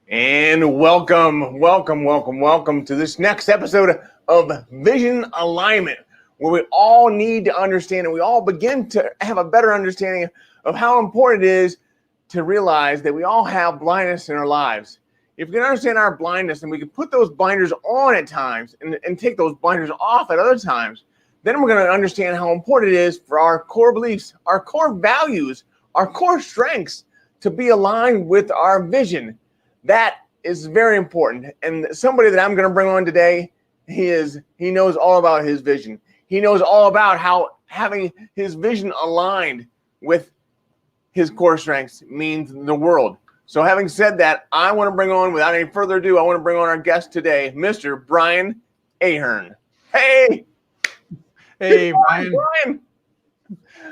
And welcome to this next episode of Vision Alignment, where we all need to understand and we all begin to have a better understanding of how important it is to realize that we all have blindness in our lives. If we can understand our blindness and we can put those blinders on at times and take those blinders off at other times, then we're going to understand how important it is for our core beliefs, our core values, our core strengths to be aligned with our vision. That is very important. And somebody that I'm going to bring on today, he knows all about his vision. He knows all about how having his vision aligned with his core strengths means the world. So having said that, I want to bring on, without any further ado, I want to bring on our guest today, Mr. Brian Ahearn. Hey! Hey, Brian.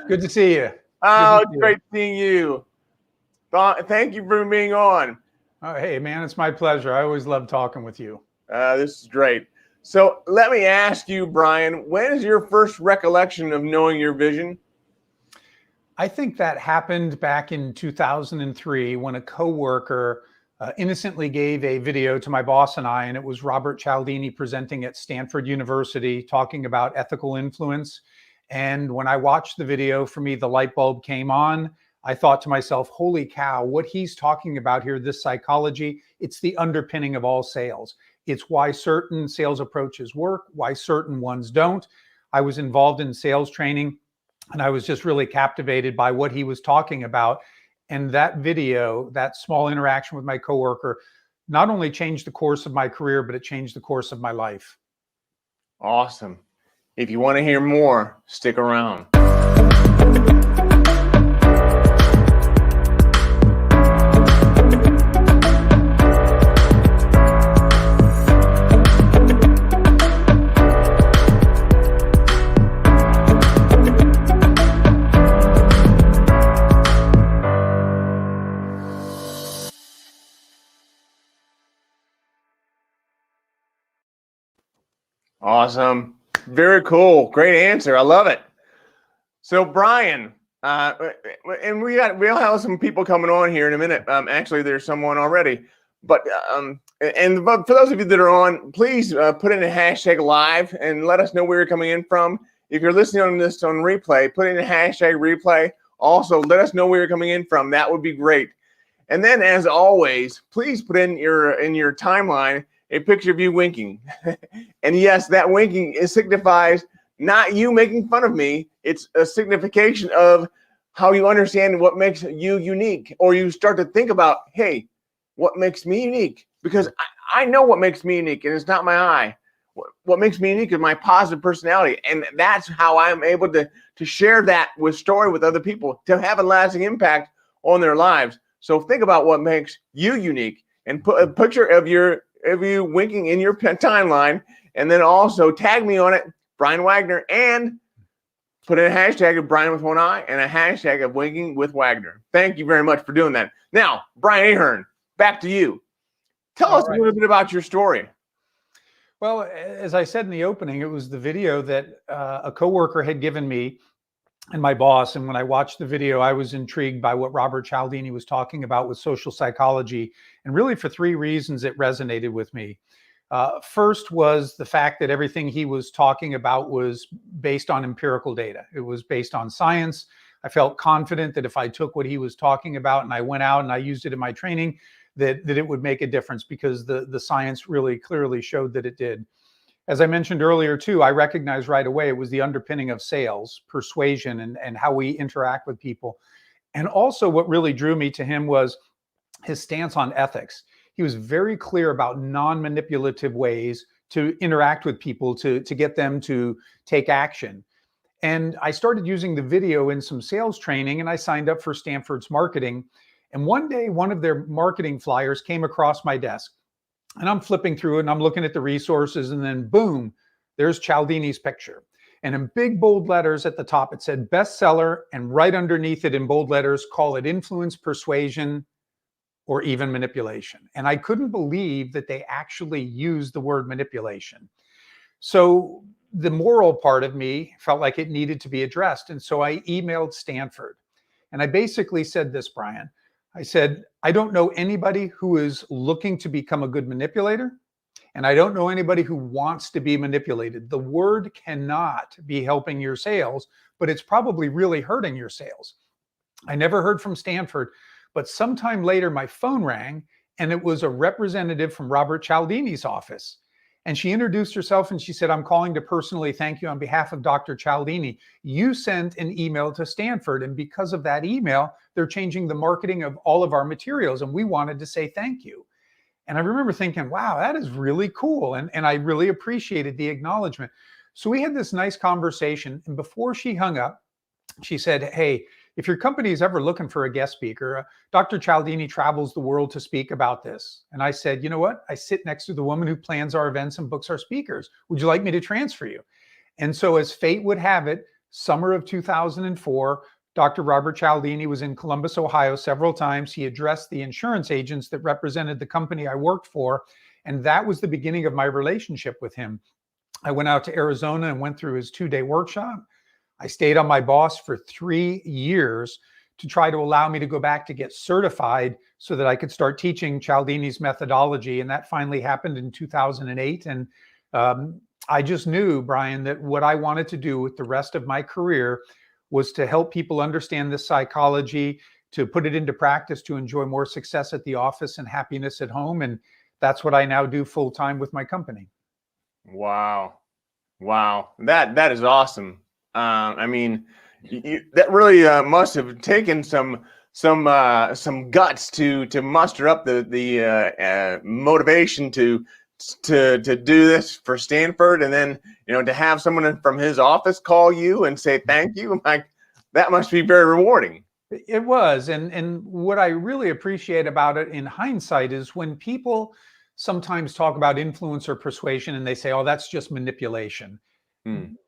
Good to see you. Oh, it's great seeing you. Thank you for being on. Oh, hey, man, it's my pleasure. I always love talking with you. This is great. So let me ask you, Brian, when is your first recollection of knowing your vision? I think that happened back in 2003 when a coworker innocently gave a video to my boss and I, and it was Robert Cialdini presenting at Stanford University talking about ethical influence. And when I watched the video, for me, the light bulb came on. I thought to myself, holy cow, what he's talking about here, this psychology, it's the underpinning of all sales. It's why certain sales approaches work, why certain ones don't. I was involved in sales training, and I was just really captivated by what he was talking about. And that video, that small interaction with my coworker, not only changed the course of my career, but it changed the course of my life. Awesome. If you want to hear more, stick around. Awesome. Very cool. Great answer. I love it. So Brian, and we'll have some people coming on here in a minute. Actually, there's someone already. But for those of you that are on, please put in a hashtag live and let us know where you're coming in from. If you're listening on this on replay, put in a hashtag replay. Also, let us know where you're coming in from. That would be great. And then, as always, please put in your timeline a picture of you winking. And yes, that winking signifies not you making fun of me. It's a signification of how you understand what makes you unique, or you start to think about, hey, what makes me unique? Because I know what makes me unique, and it's not my eye. What makes me unique is my positive personality. And that's how I'm able to share that story with other people, to have a lasting impact on their lives. So think about what makes you unique and put a picture of you winking in your timeline, and then also tag me on it, Brian Wagner, and put in a hashtag of Brian with one eye and a hashtag of winking with Wagner. Thank you very much for doing that. Now, Brian Ahearn, back to you. Tell us a little bit about your story. Well, as I said in the opening, it was the video that a coworker had given me and my boss. And when I watched the video, I was intrigued by what Robert Cialdini was talking about with social psychology. And really for three reasons it resonated with me. First was the fact that everything he was talking about was based on empirical data. It was based on science. I felt confident that if I took what he was talking about and I went out and I used it in my training, that it would make a difference, because the science really clearly showed that it did. As I mentioned earlier, too, I recognized right away it was the underpinning of sales, persuasion, and how we interact with people. And also what really drew me to him was his stance on ethics. He was very clear about non-manipulative ways to interact with people, to get them to take action. And I started using the video in some sales training, and I signed up for Stanford's marketing. And one day, one of their marketing flyers came across my desk. And I'm flipping through it and I'm looking at the resources, and then boom, there's Cialdini's picture. And in big bold letters at the top, it said bestseller, and right underneath it in bold letters, call it influence, persuasion, or even manipulation. And I couldn't believe that they actually used the word manipulation. So the moral part of me felt like it needed to be addressed. And so I emailed Stanford. And I basically said this, Brian, I said, I don't know anybody who is looking to become a good manipulator, and I don't know anybody who wants to be manipulated. The word cannot be helping your sales, but it's probably really hurting your sales. I never heard from Stanford, but sometime later my phone rang and it was a representative from Robert Cialdini's office. And she introduced herself and she said, I'm calling to personally thank you on behalf of Dr. Cialdini. You sent an email to Stanford, and because of that email, they're changing the marketing of all of our materials, and we wanted to say thank you. And I remember thinking, wow, that is really cool. And I really appreciated the acknowledgement. So we had this nice conversation. And before she hung up, she said, hey, if your company is ever looking for a guest speaker, Dr. Cialdini travels the world to speak about this. And I said, you know what? I sit next to the woman who plans our events and books our speakers. Would you like me to transfer you? And so as fate would have it, summer of 2004, Dr. Robert Cialdini was in Columbus, Ohio several times. He addressed the insurance agents that represented the company I worked for. And that was the beginning of my relationship with him. I went out to Arizona and went through his 2-day workshop. I stayed on my boss for 3 years to try to allow me to go back to get certified so that I could start teaching Cialdini's methodology. And that finally happened in 2008. And I just knew, Brian, that what I wanted to do with the rest of my career was to help people understand this psychology, to put it into practice, to enjoy more success at the office and happiness at home. And that's what I now do full time with my company. Wow. Wow. That is awesome. I mean, that really must have taken some guts to muster up the motivation to do this for Stanford, and then to have someone from his office call you and say thank you. Like, that must be very rewarding. It was, and what I really appreciate about it in hindsight is when people sometimes talk about influence or persuasion and they say, oh, that's just manipulation.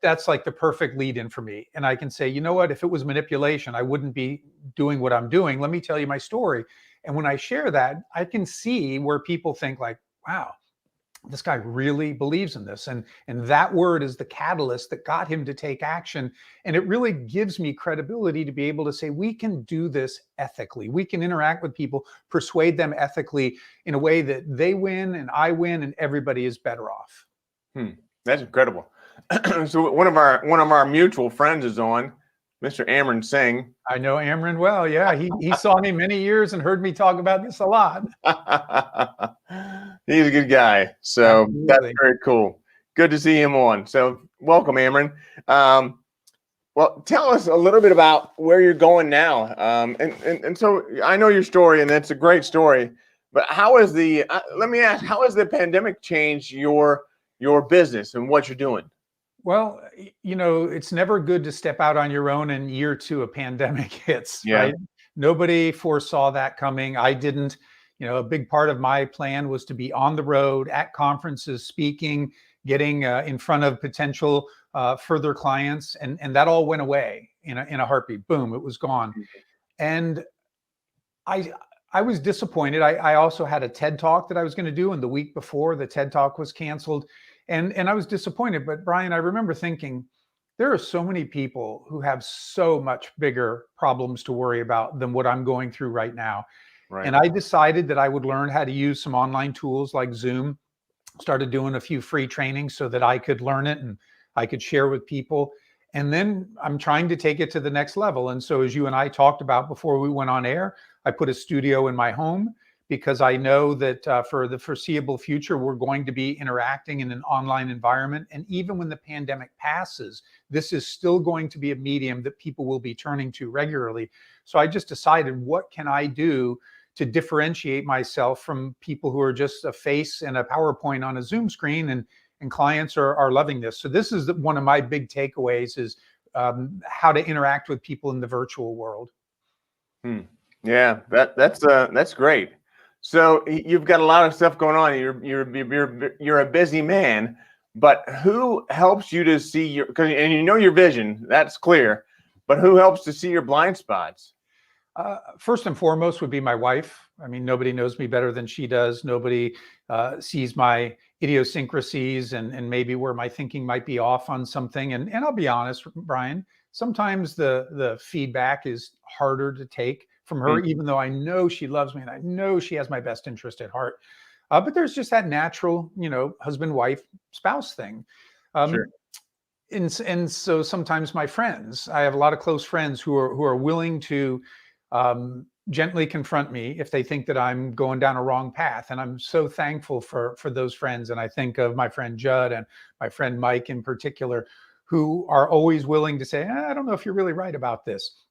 That's like the perfect lead in for me. And I can say, you know what, if it was manipulation, I wouldn't be doing what I'm doing. Let me tell you my story. And when I share that, I can see where people think like, wow, this guy really believes in this. And that word is the catalyst that got him to take action. And it really gives me credibility to be able to say, we can do this ethically. We can interact with people, persuade them ethically in a way that they win and I win and everybody is better off. That's incredible. So one of our mutual friends is on, Mr. Ahearn Singh. I know Ahearn well. Yeah, he saw me many years and heard me talk about this a lot. He's a good guy. So Absolutely. That's very cool. Good to see him on. So welcome, Ahearn. Well, tell us a little bit about where you're going now. And so I know your story, and that's a great story. But how is let me ask, how has the pandemic changed your business and what you're doing? Well, it's never good to step out on your own in year 2 a pandemic hits, right? Nobody foresaw that coming. I didn't. A big part of my plan was to be on the road at conferences, speaking, getting in front of potential further clients. And that all went away in a heartbeat. Boom, it was gone. And I was disappointed. I also had a TED Talk that I was going to do, and the week before the TED Talk was canceled. And I was disappointed. But Brian, I remember thinking, there are so many people who have so much bigger problems to worry about than what I'm going through right now. Right. And I decided that I would learn how to use some online tools like Zoom, started doing a few free trainings so that I could learn it and I could share with people. And then I'm trying to take it to the next level. And so as you and I talked about before we went on air, I put a studio in my home because I know that for the foreseeable future, we're going to be interacting in an online environment. And even when the pandemic passes, this is still going to be a medium that people will be turning to regularly. So I just decided, what can I do to differentiate myself from people who are just a face and a PowerPoint on a Zoom screen, and clients are loving this. So this is one of my big takeaways is how to interact with people in the virtual world. Yeah, that's great. So you've got a lot of stuff going on. You're a busy man, but who helps you to see and your vision, that's clear, but who helps to see your blind spots? First and foremost would be my wife. I mean, nobody knows me better than she does. Nobody sees my idiosyncrasies and maybe where my thinking might be off on something. And I'll be honest, Brian, sometimes the feedback is harder to take from her, even though I know she loves me and I know she has my best interest at heart. But there's just that natural, husband, wife, spouse thing. Sure. And so sometimes my friends, I have a lot of close friends who are willing to gently confront me if they think that I'm going down a wrong path. And I'm so thankful for those friends. And I think of my friend Judd and my friend Mike in particular, who are always willing to say, I don't know if you're really right about this.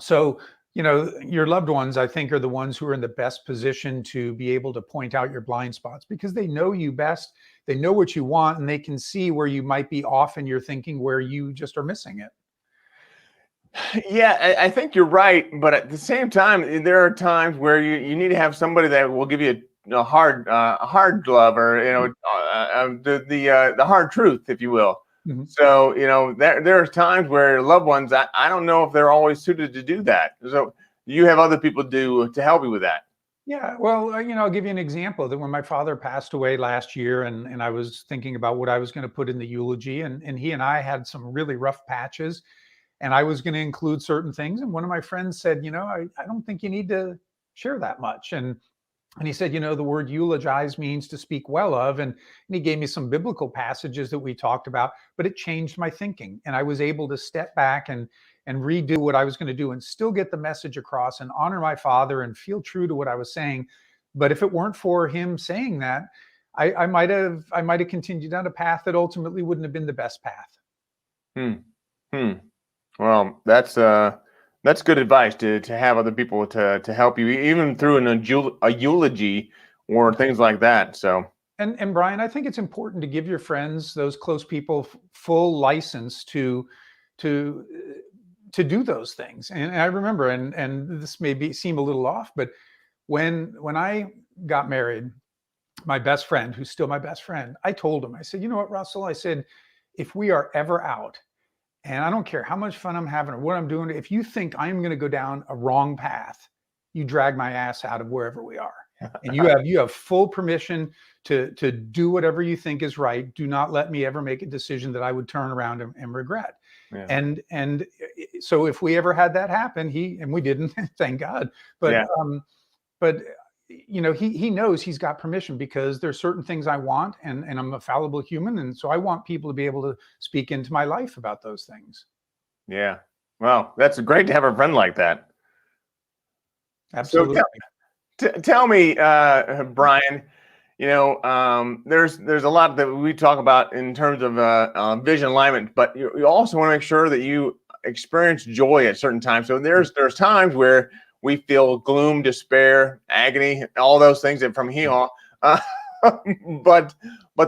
So, your loved ones, I think, are the ones who are in the best position to be able to point out your blind spots, because they know you best. They know what you want, and they can see where you might be off in your thinking, where you just are missing it. Yeah, I think you're right, but at the same time, there are times where you need to have somebody that will give you a hard glove, or the hard truth, if you will. Mm-hmm. So there are times where loved ones, I don't know if they're always suited to do that. So you have other people to help you with that. Yeah, well, I'll give you an example that when my father passed away last year, and I was thinking about what I was going to put in the eulogy, and he and I had some really rough patches, and I was going to include certain things. And one of my friends said, I don't think you need to share that much. And he said, the word eulogize means to speak well of. And he gave me some biblical passages that we talked about, but it changed my thinking. And I was able to step back and redo what I was going to do and still get the message across and honor my father and feel true to what I was saying. But if it weren't for him saying that, I might have continued down a path that ultimately wouldn't have been the best path. Well, that's good advice to have other people to help you, even through a eulogy or things like that. So. And Brian, I think it's important to give your friends, those close people, full license to do those things. And I remember, and this may seem a little off, but when I got married, my best friend, who's still my best friend, I told him, I said, you know what, Russell, I said, if we are ever out, and I don't care how much fun I'm having or what I'm doing, if you think I'm going to go down a wrong path, you drag my ass out of wherever we are. And you have full permission to do whatever you think is right. Do not let me ever make a decision that I would turn around and regret. Yeah. And so if we ever had that happen, and we didn't, thank God. But yeah. But he knows he's got permission, because there's certain things I want, and I'm a fallible human, and so I want people to be able to speak into my life about those things. Yeah. Well, that's great to have a friend like that. Absolutely. So tell me, Brian, there's a lot that we talk about in terms of vision alignment, but you also want to make sure that you experience joy at certain times. So there's times where we feel gloom, despair, agony, all those things that from here. But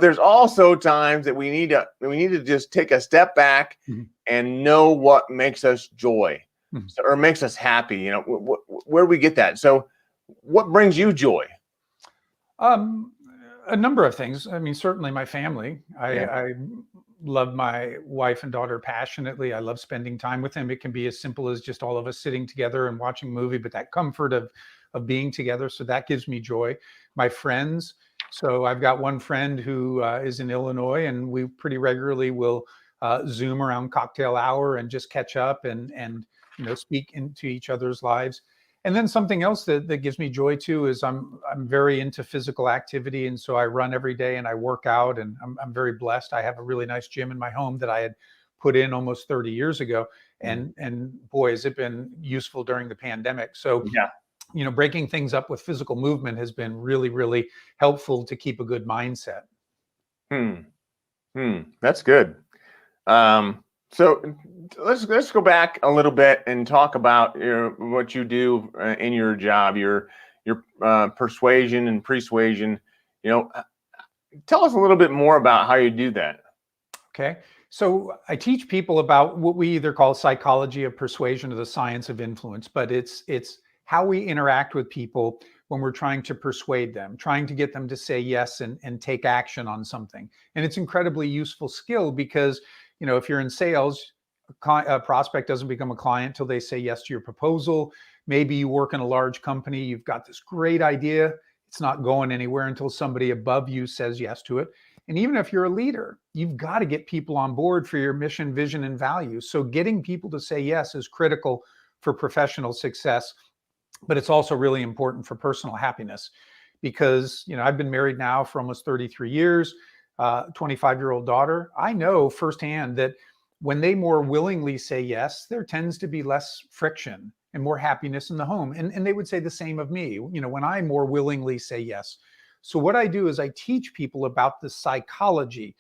there's also times that we need to just take a step back and know what makes us joy, or makes us happy. Where we get that. So, what brings you joy? A number of things. I mean, certainly my family. I love my wife and daughter passionately. I love spending time with them. It can be as simple as just all of us sitting together and watching a movie, but that comfort of being together. So that gives me joy. My friends. So I've got one friend who is in Illinois, and we pretty regularly will Zoom around cocktail hour and just catch up and speak into each other's lives. And then something else that gives me joy too is I'm very into physical activity, and so I run every day and I work out, and I'm very blessed. I have a really nice gym in my home that I had put in almost 30 years ago, and boy, has it been useful during the pandemic. So yeah, breaking things up with physical movement has been really, really helpful to keep a good mindset. That's good. So let's go back a little bit and talk about what you do in your job, your persuasion and persuasion. Tell us a little bit more about how you do that. Okay. So I teach people about what we either call psychology of persuasion or the science of influence, but it's how we interact with people when we're trying to persuade them, trying to get them to say yes and take action on something. And it's incredibly useful skill, because if you're in sales, a prospect doesn't become a client till they say yes to your proposal. Maybe you work in a large company, you've got this great idea, it's not going anywhere until somebody above you says yes to it. And even if you're a leader, you've got to get people on board for your mission, vision, and values. So getting people to say yes is critical for professional success. but it's also really important for personal happiness because, I've been married now for almost 33 years, 25-year-old daughter. I know firsthand that when they more willingly say yes, there tends to be less friction and more happiness in the home. And they would say the same of me, when I more willingly say yes. So what I do is I teach people about the psychology,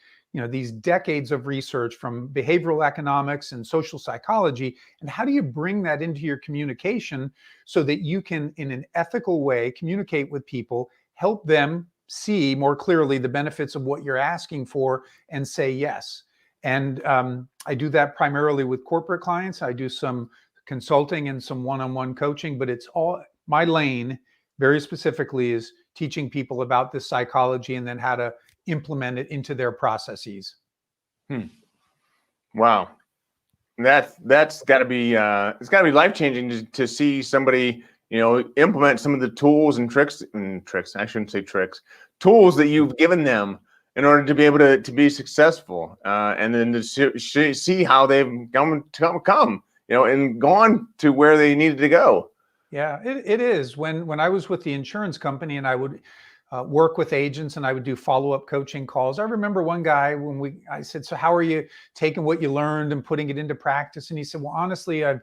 these decades of research from behavioral economics and social psychology, and how do you bring that into your communication so that you can, in an ethical way, communicate with people, help them see more clearly the benefits of what you're asking for and say yes. And I do that primarily with corporate clients. I do some consulting and some one-on-one coaching, but it's all my lane very specifically is teaching people about this psychology and then how to implement it into their processes. Wow. That's got to be it's got to be life-changing to see somebody, implement some of the tools and tricks. I shouldn't say tricks. Tools that you've given them in order to be able to be successful, and then to see how they've come, and gone to where they needed to go. Yeah, it is. When I was with the insurance company and I would work with agents and I would do follow-up coaching calls. I remember one guy I said, so how are you taking what you learned and putting it into practice? And he said, well, honestly, I've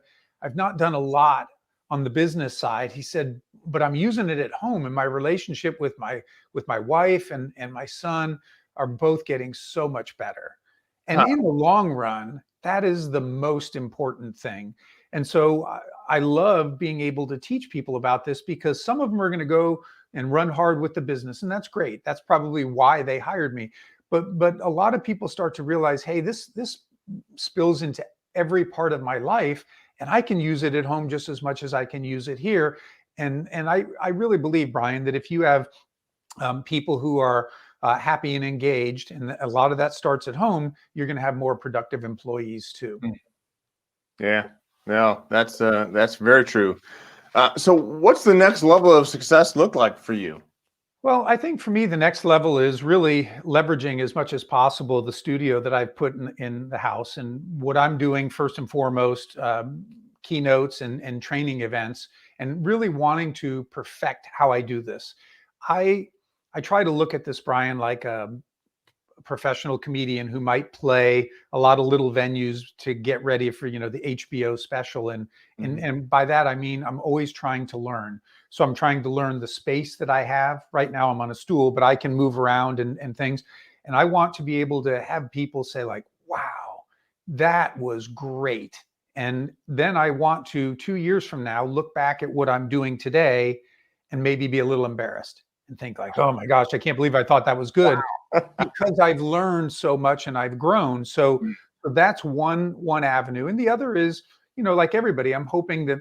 not done a lot on the business side. He said, but I'm using it at home, and my relationship with my wife and my son are both getting so much better. And in the long run, that is the most important thing. And so I love being able to teach people about this because some of them are going to go and run hard with the business, and that's great. That's probably why they hired me. But a lot of people start to realize, hey, this spills into every part of my life, and I can use it at home just as much as I can use it here. And I really believe, Brian, that if you have people who are happy and engaged, and a lot of that starts at home, you're going to have more productive employees too. Yeah, no, that's very true. So what's the next level of success look like for you? Well, I think for me, the next level is really leveraging as much as possible the studio that I've put in the house. And what I'm doing first and foremost, keynotes and training events, and really wanting to perfect how I do this. I try to look at this, Brian, like a professional comedian who might play a lot of little venues to get ready for, the HBO special. And by that, I mean, I'm always trying to learn. So I'm trying to learn the space that I have. Right now I'm on a stool, but I can move around and things. And I want to be able to have people say like, wow, that was great. And then I want to, 2 years from now, look back at what I'm doing today and maybe be a little embarrassed and think like, oh my gosh, I can't believe I thought that was good. Because I've learned so much and I've grown. So that's one avenue. And the other is, like everybody, I'm hoping that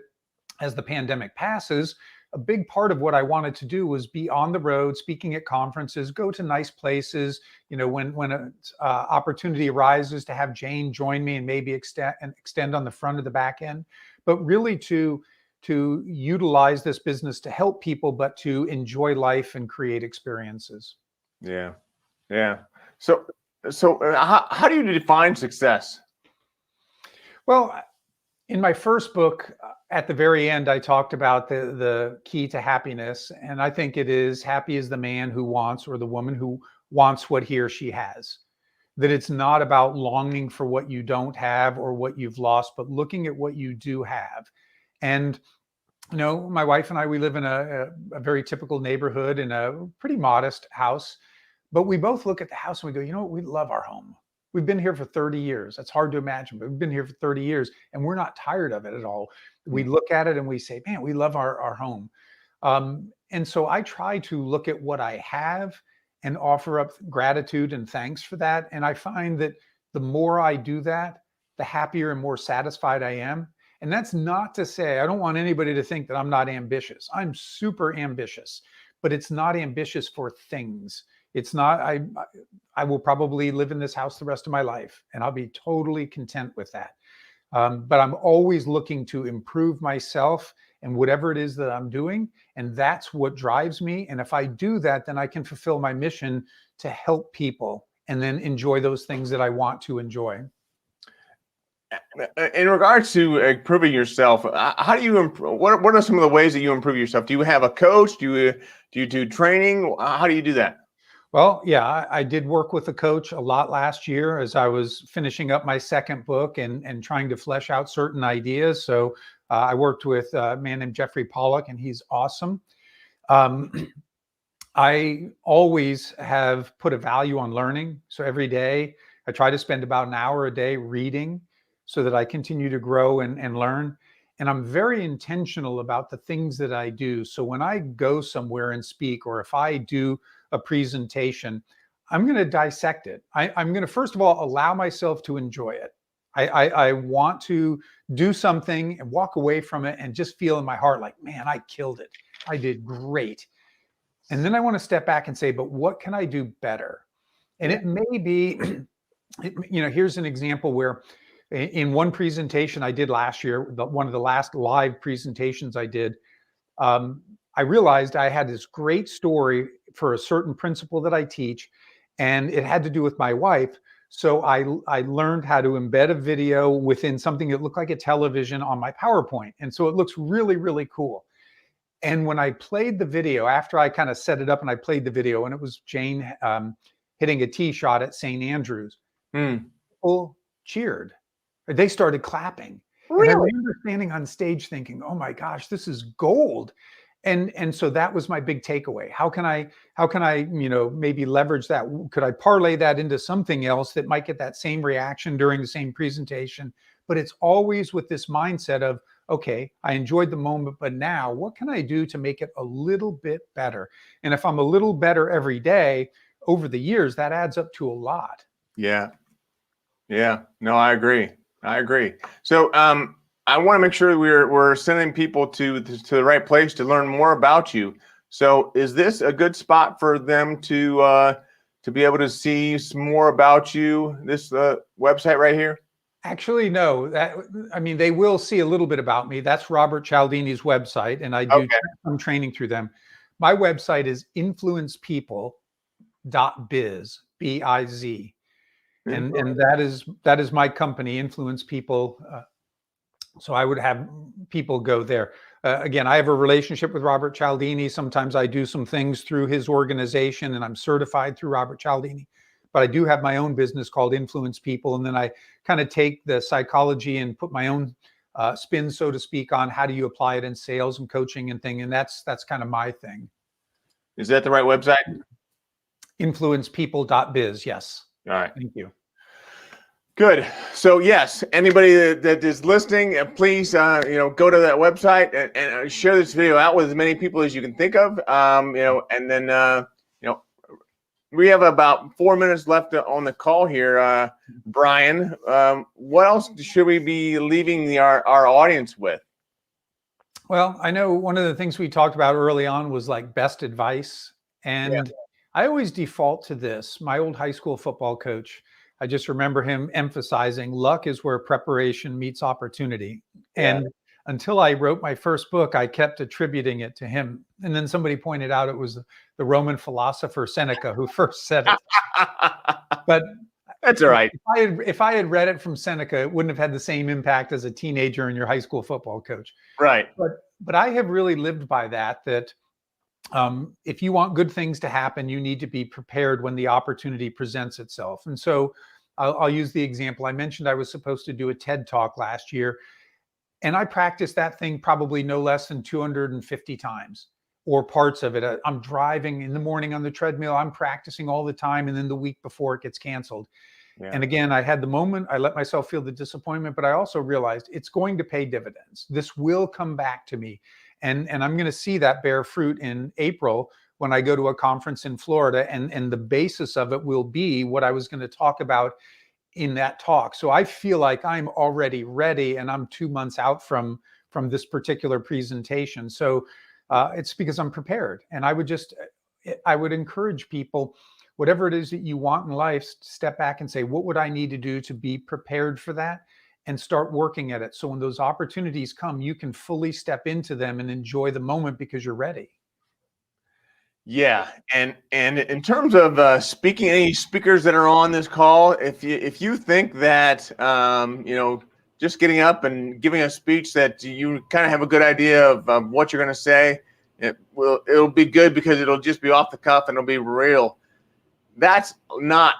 as the pandemic passes, a big part of what I wanted to do was be on the road, speaking at conferences, go to nice places, when an opportunity arises to have Jane join me and maybe extend on the front of the back end, but really to utilize this business to help people, but to enjoy life and create experiences. Yeah. Yeah. So how do you define success? Well, in my first book, at the very end, I talked about the key to happiness. And I think it is happy is the man who wants, or the woman who wants what he or she has. That it's not about longing for what you don't have or what you've lost, but looking at what you do have. And my wife and I, we live in a very typical neighborhood in a pretty modest house. But we both look at the house and we go, we love our home. We've been here for 30 years. That's hard to imagine, but we've been here for 30 years and we're not tired of it at all. We look at it and we say, man, we love our home. And so I try to look at what I have and offer up gratitude and thanks for that. And I find that the more I do that, the happier and more satisfied I am. And that's not to say, I don't want anybody to think that I'm not ambitious. I'm super ambitious, but it's not ambitious for things. It's not, I will probably live in this house the rest of my life and I'll be totally content with that. But I'm always looking to improve myself and whatever it is that I'm doing. And that's what drives me. And if I do that, then I can fulfill my mission to help people and then enjoy those things that I want to enjoy. In regards to improving yourself, how do you improve? What are some of the ways that you improve yourself? Do you have a coach? Do you do training? How do you do that? Well, yeah, I did work with a coach a lot last year as I was finishing up my second book and trying to flesh out certain ideas. So I worked with a man named Jeffrey Pollock, and he's awesome. Um, I always have put a value on learning. So every day I try to spend about an hour a day reading so that I continue to grow and learn. And I'm very intentional about the things that I do. So when I go somewhere and speak, or if I do a presentation, I'm going to dissect it. I'm going to, first of all, allow myself to enjoy it. I want to do something and walk away from it and just feel in my heart like, man, I killed it. I did great. And then I want to step back and say, but what can I do better? And Yeah. it may be, here's an example where in one presentation I did last year, one of the last live presentations I did, I realized I had this great story for a certain principle that I teach, and it had to do with my wife. So I learned how to embed a video within something that looked like a television on my PowerPoint. And so it looks really, really cool. And when I played the video, after I kind of set it up and I played the video, and it was Jane hitting a tee shot at St. Andrews, people cheered. They started clapping. And I Really? remember standing on stage thinking, oh my gosh, this is gold. And so that was my big takeaway. How can I, maybe leverage that? Could I parlay that into something else that might get that same reaction during the same presentation? But it's always with this mindset of, okay, I enjoyed the moment, but now what can I do to make it a little bit better? And if I'm a little better every day over the years, that adds up to a lot. Yeah. Yeah. No, I agree. So, I want to make sure we're sending people to the right place to learn more about you. So, is this a good spot for them to be able to see some more about you? This website right here. Actually, no. They will see a little bit about me. That's Robert Cialdini's website, and I do Okay. some training through them. My website is influencepeople.biz, B-I-Z. And that is my company, Influence People. So I would have people go there. Again, I have a relationship with Robert Cialdini. Sometimes I do some things through his organization, and I'm certified through Robert Cialdini. But I do have my own business called Influence People, and then I kind of take the psychology and put my own spin, so to speak, on how do you apply it in sales and coaching and thing. And that's kind of my thing. Is that the right website? Influencepeople.biz. Yes. All right. Thank you. Good. So yes, anybody that is listening, please go to that website and share this video out with as many people as you can think of. And then we have about 4 minutes left on the call here. Brian, what else should we be leaving our audience with? Well, I know one of the things we talked about early on was like best advice. And I always default to this. My old high school football coach, I just remember him emphasizing luck is where preparation meets opportunity. Yeah. And until I wrote my first book, I kept attributing it to him. And then somebody pointed out it was the Roman philosopher Seneca who first said it. But that's all right. If I had read it from Seneca, it wouldn't have had the same impact as a teenager and your high school football coach. Right. But I have really lived by that if you want good things to happen, you need to be prepared when the opportunity presents itself. And so I'll use the example. I mentioned I was supposed to do a TED Talk last year, and I practiced that thing probably no less than 250 times, or parts of it. I'm driving in the morning on the treadmill. I'm practicing all the time. And then the week before it gets canceled. Yeah. And again, I had the moment, I let myself feel the disappointment, but I also realized it's going to pay dividends. This will come back to me. And I'm going to see that bear fruit in April when I go to a conference in Florida. And the basis of it will be what I was going to talk about in that talk. So I feel like I'm already ready, and I'm 2 months out from this particular presentation. So it's because I'm prepared. And I would encourage people, whatever it is that you want in life, step back and say, what would I need to do to be prepared for that? And start working at it. So when those opportunities come, you can fully step into them and enjoy the moment because you're ready. Yeah. And in terms of speaking, any speakers that are on this call, if you think that, just getting up and giving a speech that you kind of have a good idea of what you're going to say. It'll be good because it'll just be off the cuff and it'll be real. That's not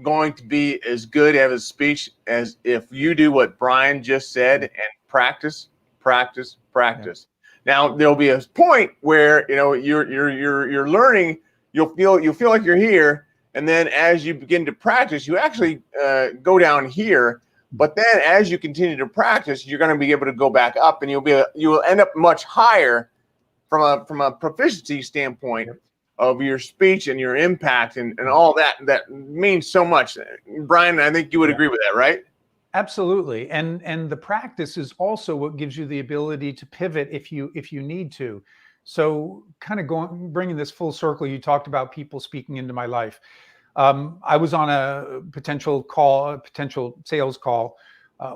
going to be as good of a speech as if you do what Brian just said and practice. Yeah. Now there'll be a point where you're learning. You'll feel like you're here, and then as you begin to practice, you actually go down here. But then as you continue to practice, you're going to be able to go back up, and you will end up much higher from a proficiency standpoint of your speech and your impact and all that means so much. Brian, I think you would agree with that, right? Absolutely. And the practice is also what gives you the ability to pivot if you need to. So kind of bringing this full circle, you talked about people speaking into my life. I was on a potential sales call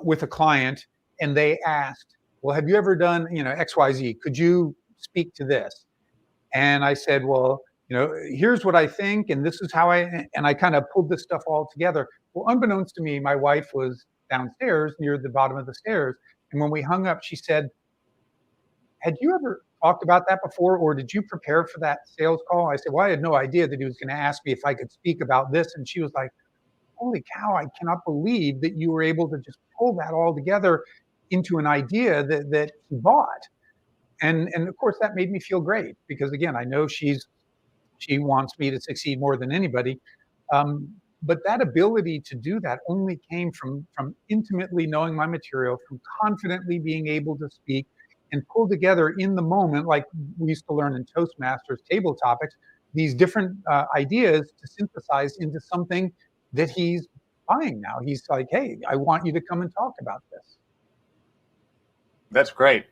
with a client, and they asked, well, have you ever done, XYZ? Could you speak to this? And I said, well, here's what I think, and this is how I kind of pulled this stuff all together. Well, unbeknownst to me, my wife was downstairs near the bottom of the stairs. And when we hung up, she said, had you ever talked about that before, or did you prepare for that sales call? I said, well, I had no idea that he was going to ask me if I could speak about this. And she was like, holy cow, I cannot believe that you were able to just pull that all together into an idea that he bought. And of course, that made me feel great because, again, I know she wants me to succeed more than anybody. But that ability to do that only came from intimately knowing my material, from confidently being able to speak and pull together in the moment, like we used to learn in Toastmasters table topics, these different ideas to synthesize into something that he's buying now. He's like, hey, I want you to come and talk about this. That's great.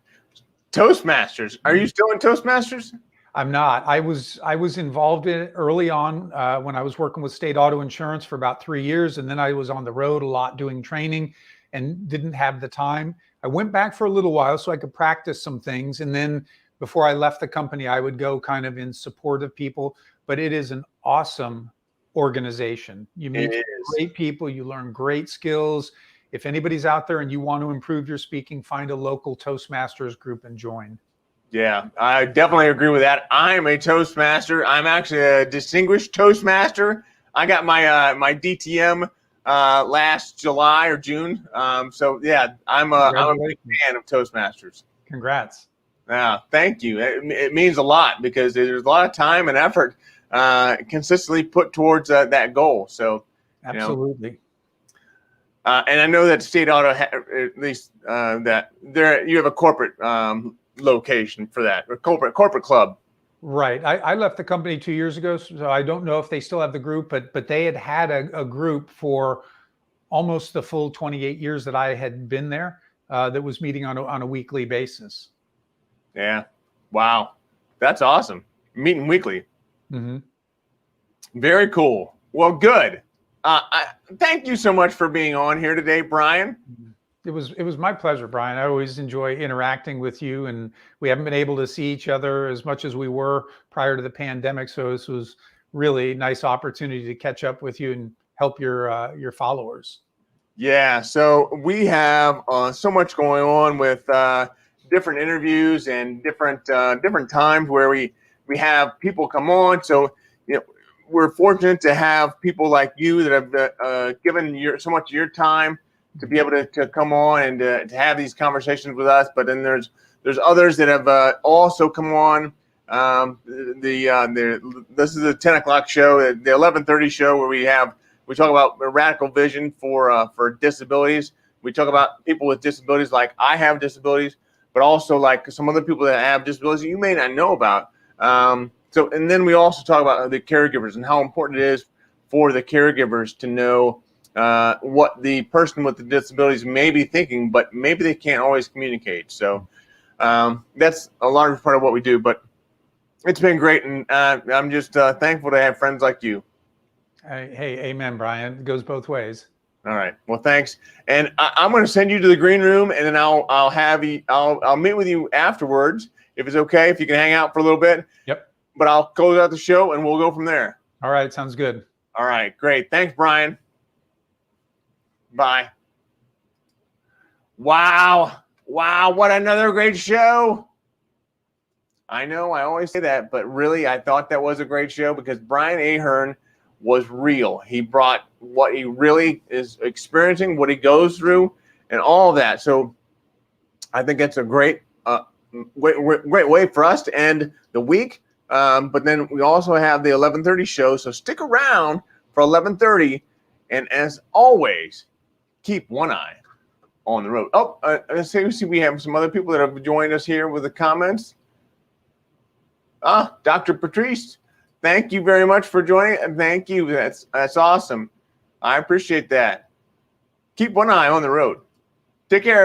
Toastmasters. Are you still in Toastmasters? I'm not. I was involved in it early on when I was working with State Auto Insurance for about 3 years, and then I was on the road a lot doing training and didn't have the time. I went back for a little while so I could practice some things, and then before I left the company, I would go kind of in support of people. But it is an awesome organization. You meet great people, you learn great skills. If anybody's out there and you want to improve your speaking, find a local Toastmasters group and join. Yeah, I definitely agree with that. I'm a Toastmaster. I'm actually a distinguished Toastmaster. I got my DTM last July or June. So yeah, I'm a big fan of Toastmasters. Congrats. Yeah, thank you. It means a lot because there's a lot of time and effort consistently put towards that goal. So absolutely. And I know that State Auto, at least that you have a corporate location for that, or corporate club. Right. I left the company 2 years ago, so I don't know if they still have the group, but they had a group for almost the full 28 years that I had been there that was meeting on a weekly basis. Yeah. Wow. That's awesome. Meeting weekly. Mm-hmm. Very cool. Well, good. Thank you so much for being on here today, Brian. It was my pleasure, Brian. I always enjoy interacting with you, and we haven't been able to see each other as much as we were prior to the pandemic. So this was really a nice opportunity to catch up with you and help your followers. Yeah. So we have so much going on with different interviews and different times where we have people come on. So we're fortunate to have people like you that have given so much of your time to be able to come on and to have these conversations with us. But then there's others that have also come on. This is a 10 o'clock show, the 11:30 show where we talk about radical vision for disabilities. We talk about people with disabilities like I have disabilities, but also like some other people that have disabilities that you may not know about. And then we also talk about the caregivers and how important it is for the caregivers to know what the person with the disabilities may be thinking, but maybe they can't always communicate. So that's a large part of what we do. But it's been great, and I'm just thankful to have friends like you. Hey, amen, Brian. It goes both ways. All right. Well, thanks. And I'm going to send you to the green room, and then I'll meet with you afterwards if it's okay. If you can hang out for a little bit. Yep. But I'll close out the show, and we'll go from there. All right. Sounds good. All right. Great. Thanks, Brian. Bye. Wow. Wow. What another great show. I know I always say that, but really, I thought that was a great show because Brian Ahearn was real. He brought what he really is experiencing, what he goes through, and all of that. So I think it's a great way for us to end the week. But then we also have the 11:30 show. So stick around for 11:30. And as always, keep one eye on the road. Oh, let's see, we have some other people that have joined us here with the comments. Dr. Patrice, thank you very much for joining. And thank you. That's awesome. I appreciate that. Keep one eye on the road. Take care.